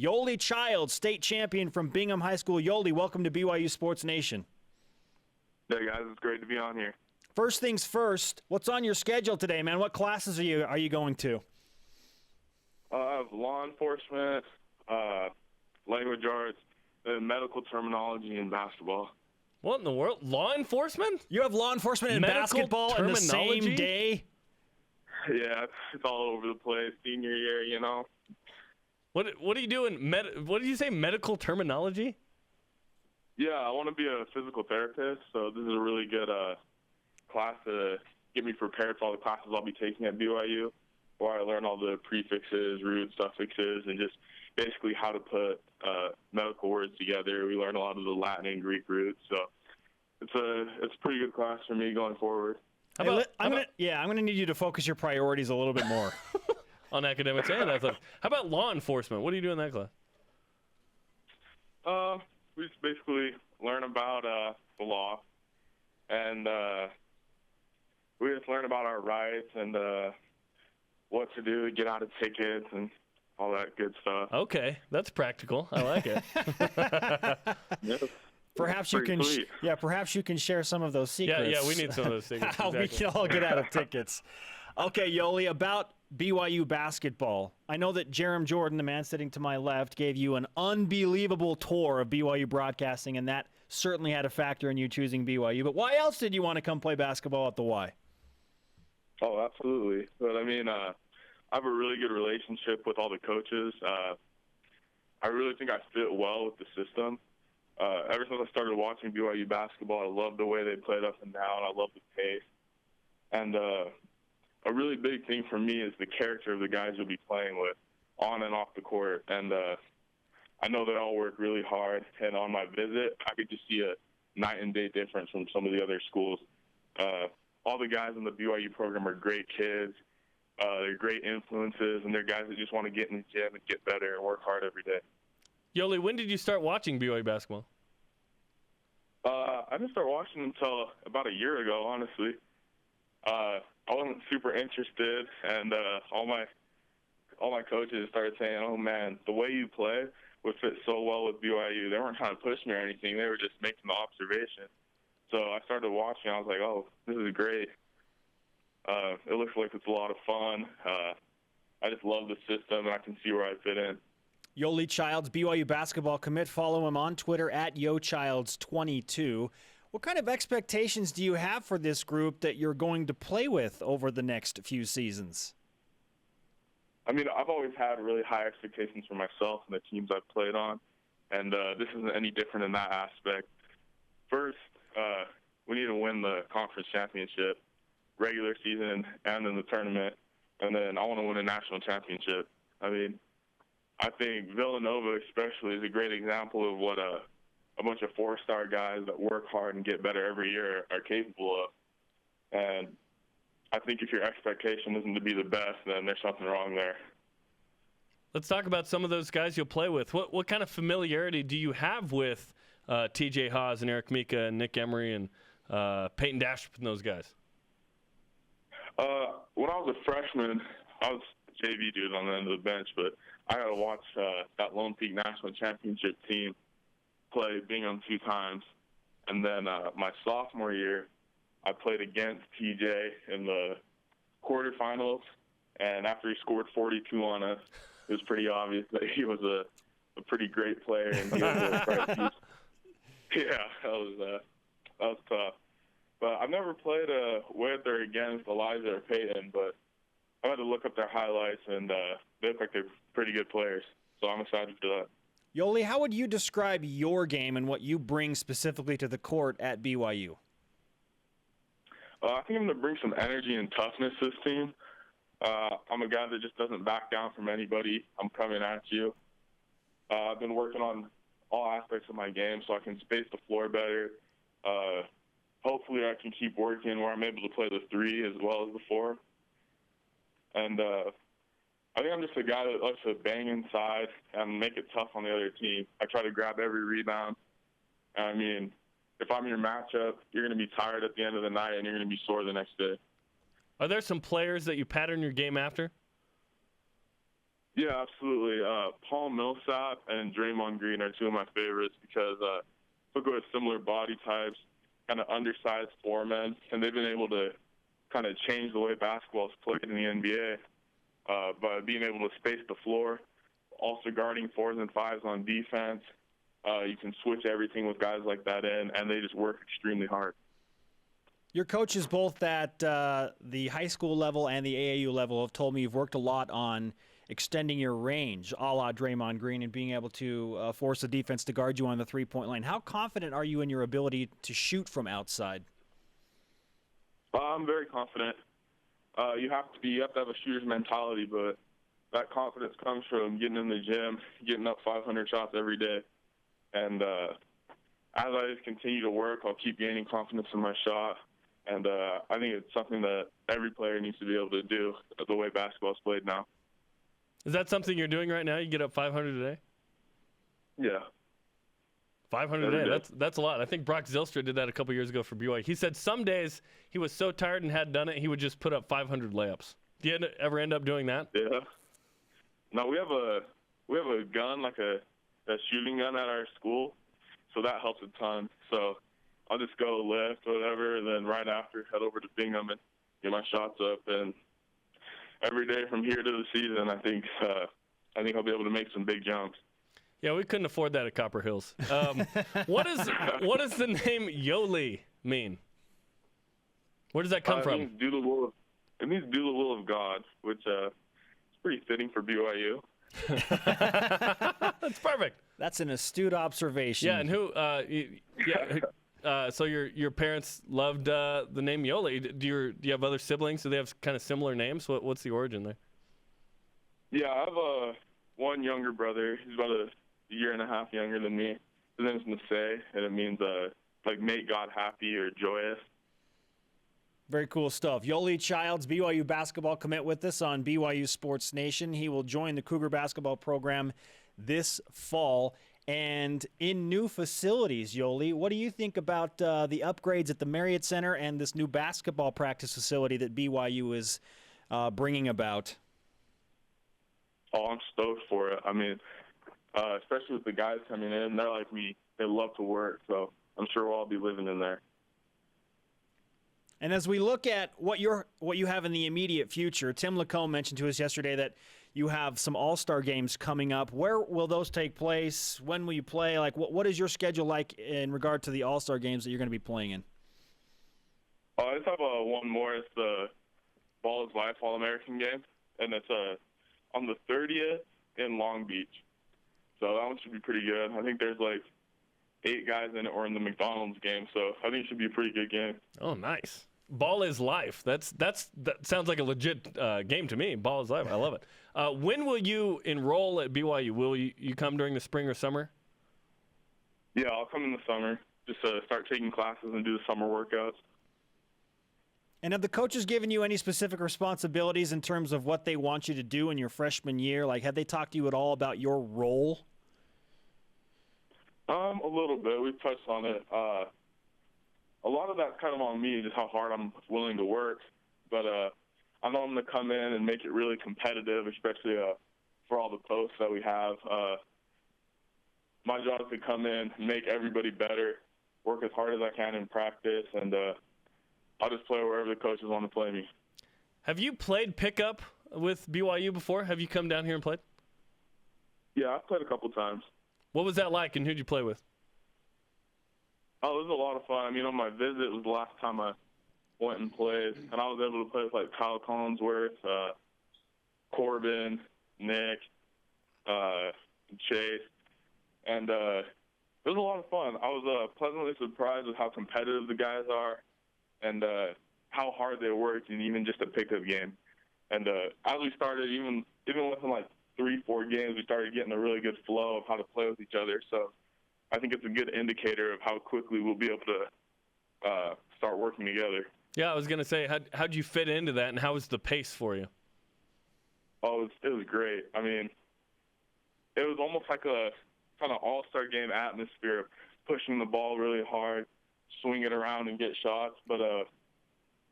Yoeli Childs, state champion from Bingham High School. Yoeli, welcome to BYU Sports Nation. Hey, guys. It's great to be on here. First things first, what's on your schedule today, man? What classes are you going to? I have law enforcement, language arts, and medical terminology and basketball. What in the world? Law enforcement? You have law enforcement and Medical basketball in the same day? Yeah, it's all over the place. Senior year, you know. What are you doing? What did you say? Medical terminology? Yeah, I want to be a physical therapist, so this is a really good class to get me prepared for all the classes I'll be taking at BYU, where I learn all the prefixes, roots, suffixes, and just basically how to put medical words together. We learn a lot of the Latin and Greek roots, so it's a pretty good class for me going forward. I'm gonna need you to focus your priorities a little bit more on academics and athletics. How about law enforcement? What do you do in that class? We just basically learn about the law, and we just learn about our rights and what to do to get out of tickets and all that good stuff. Okay, that's practical. I like it. Yep. Perhaps you can share some of those secrets. Yeah, we need some of those secrets. How we can all get out of tickets. Okay, Yoeli, about BYU basketball. I know that Jerem Jordan, the man sitting to my left, gave you an unbelievable tour of BYU broadcasting, and that certainly had a factor in you choosing BYU. But why else did you want to come play basketball at the Y? Oh, absolutely. But I mean, I have a really good relationship with all the coaches. I really think I fit well with the system. Ever since I started watching BYU basketball, I love the way they played up and down. I love the pace. And a really big thing for me is the character of the guys you'll be playing with on and off the court. And I know they all work really hard. And on my visit, I could just see a night and day difference from some of the other schools. All the guys in the BYU program are great kids. They're great influences, and they're guys that just want to get in the gym and get better and work hard every day. Yoeli, when did you start watching BYU basketball? I didn't start watching until about a year ago, honestly. I wasn't super interested, and all my coaches started saying, "Oh man, the way you play would fit so well with BYU." They weren't trying to push me or anything; they were just making the observation. So I started watching. I was like, "Oh, this is great. It looks like it's a lot of fun." I just love the system, and I can see where I fit in. Yoeli Childs, BYU basketball commit. Follow him on Twitter at YoChilds22. What kind of expectations do you have for this group that you're going to play with over the next few seasons? I mean, I've always had really high expectations for myself and the teams I've played on, and this isn't any different in that aspect. First, we need to win the conference championship, regular season and in the tournament, and then I want to win a national championship. I mean, I think Villanova especially is a great example of what a bunch of four-star guys that work hard and get better every year are capable of. And I think if your expectation isn't to be the best, then there's something wrong there. Let's talk about some of those guys you'll play with. What kind of familiarity do you have with TJ Haws and Eric Mika and Nick Emery and Peyton Dash and those guys? When I was a freshman, I was a JV dude on the end of the bench, but I got to watch that Lone Peak National Championship team play Bingham 2 times. And then my sophomore year, I played against TJ in the quarterfinals. And after he scored 42 on us, it was pretty obvious that he was a pretty great player. And he was yeah, that was tough. But I've never played with or against Elijah or Peyton, but I had to look up their highlights, and they look like they're pretty good players. So I'm excited for that. Yoeli, how would you describe your game and what you bring specifically to the court at BYU? I think I'm going to bring some energy and toughness to this team. I'm a guy that just doesn't back down from anybody. I'm coming at you. I've been working on all aspects of my game so I can space the floor better. Hopefully I can keep working where I'm able to play the 3 as well as the 4. And I think I'm just a guy that likes to bang inside and make it tough on the other team. I try to grab every rebound. I mean, if I'm your matchup, you're going to be tired at the end of the night and you're going to be sore the next day. Are there some players that you pattern your game after? Yeah, absolutely. Paul Millsap and Draymond Green are two of my favorites because look at similar body types, kind of undersized foremen, and they've been able to kind of change the way basketball is played in the NBA by being able to space the floor, also guarding fours and fives on defense. You can switch everything with guys like that in, and they just work extremely hard. Your coaches, both at the high school level and the AAU level, have told me you've worked a lot on extending your range, a la Draymond Green, and being able to force the defense to guard you on the three-point line. How confident are you in your ability to shoot from outside? I'm very confident. You have to have a shooter's mentality, but that confidence comes from getting in the gym, getting up 500 shots every day. And as I just continue to work, I'll keep gaining confidence in my shot. And I think it's something that every player needs to be able to do the way basketball is played now. Is that something you're doing right now? You get up 500 a day? Yeah. 500 a day. That's a lot. I think Brock Zylstra did that a couple years ago for BYU. He said some days he was so tired and hadn't done it, he would just put up 500 layups. Do you ever end up doing that? Yeah. No, we have a gun, like a shooting gun at our school, so that helps a ton. So I'll just go lift, whatever, and then right after head over to Bingham and get my shots up. And every day from here to the season, I think I'll be able to make some big jumps. Yeah, we couldn't afford that at Copper Hills. What does the name Yoeli mean? Where does that come from? It means do the will of God, which is pretty fitting for BYU. That's perfect. That's an astute observation. Yeah, and who? So your parents loved the name Yoeli. Do you have other siblings? Do they have kind of similar names? What's the origin there? Yeah, I have one younger brother. He's about a year and a half younger than me. His name's Naseh, and it means like make God happy or joyous. Very cool stuff. Yoeli Childs, BYU basketball commit with us on BYU Sports Nation. He will join the Cougar basketball program this fall. And in new facilities, Yoeli, what do you think about the upgrades at the Marriott Center and this new basketball practice facility that BYU is bringing about? Oh, I'm stoked for it. I mean, especially with the guys coming in, they're like me. They love to work, so I'm sure we'll all be living in there. And as we look at what you have in the immediate future, Tim Lacombe mentioned to us yesterday that you have some All-Star games coming up. Where will those take place? When will you play? Like, what is your schedule like in regard to the All-Star games that you're going to be playing in? I just have one more. It's the Ball is Life All-American game, and it's on the 30th in Long Beach. So that one should be pretty good. I think there's like 8 guys in it or in the McDonald's game, so I think it should be a pretty good game. Oh, nice. Ball is life. That sounds like a legit game to me. Ball is life. I love it. When will you enroll at BYU? Will you come during the spring or summer? Yeah, I'll come in the summer. Just start taking classes and do the summer workouts. And have the coaches given you any specific responsibilities in terms of what they want you to do in your freshman year? Like, have they talked to you at all about your role? A little bit. We've touched on it. A lot of that's kind of on me, just how hard I'm willing to work. But I know I'm going to come in and make it really competitive, especially for all the posts that we have. My job is to come in, make everybody better, work as hard as I can in practice, and I'll just play wherever the coaches want to play me. Have you played pickup with BYU before? Have you come down here and played? Yeah, I've played a couple times. What was that like, and who'd you play with? Oh, it was a lot of fun. I mean, on my visit was the last time I went and played, and I was able to play with, like, Kyle Collinsworth, Corbin, Nick, Chase, and it was a lot of fun. I was pleasantly surprised with how competitive the guys are and how hard they worked in even just a pickup game. And as we started, even within, like, 3-4 games, we started getting a really good flow of how to play with each other. So I think it's a good indicator of how quickly we'll be able to start working together. Yeah, I was going to say, how'd you fit into that, and how was the pace for you? Oh, it was great. I mean, it was almost like a kind of all-star game atmosphere of pushing the ball really hard, swing it around and get shots. But it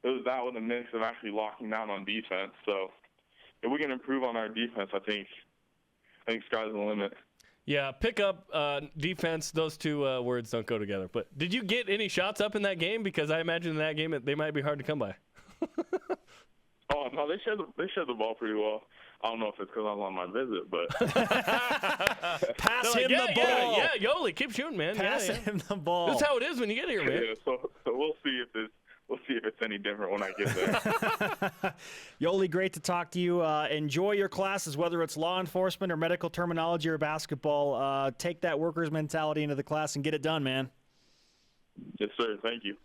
was that with a mix of actually locking down on defense. So if we can improve on our defense, I think think sky's the limit. Yeah, pick up, defense, those two words don't go together. But did you get any shots up in that game? Because I imagine in that game they might be hard to come by. Oh, no, they shed the ball pretty well. I don't know if it's because I was on my visit, but Pass Like, him the ball. Yeah, Yoeli, keep shooting, man. Pass yeah. him the ball. This is how it is when you get here, man. yeah. So we'll see if it's any different when I get there. Yoeli, great to talk to you. Enjoy your classes, whether it's law enforcement or medical terminology or basketball. Take that workers mentality into the class and get it done, man. Yes, sir. Thank you.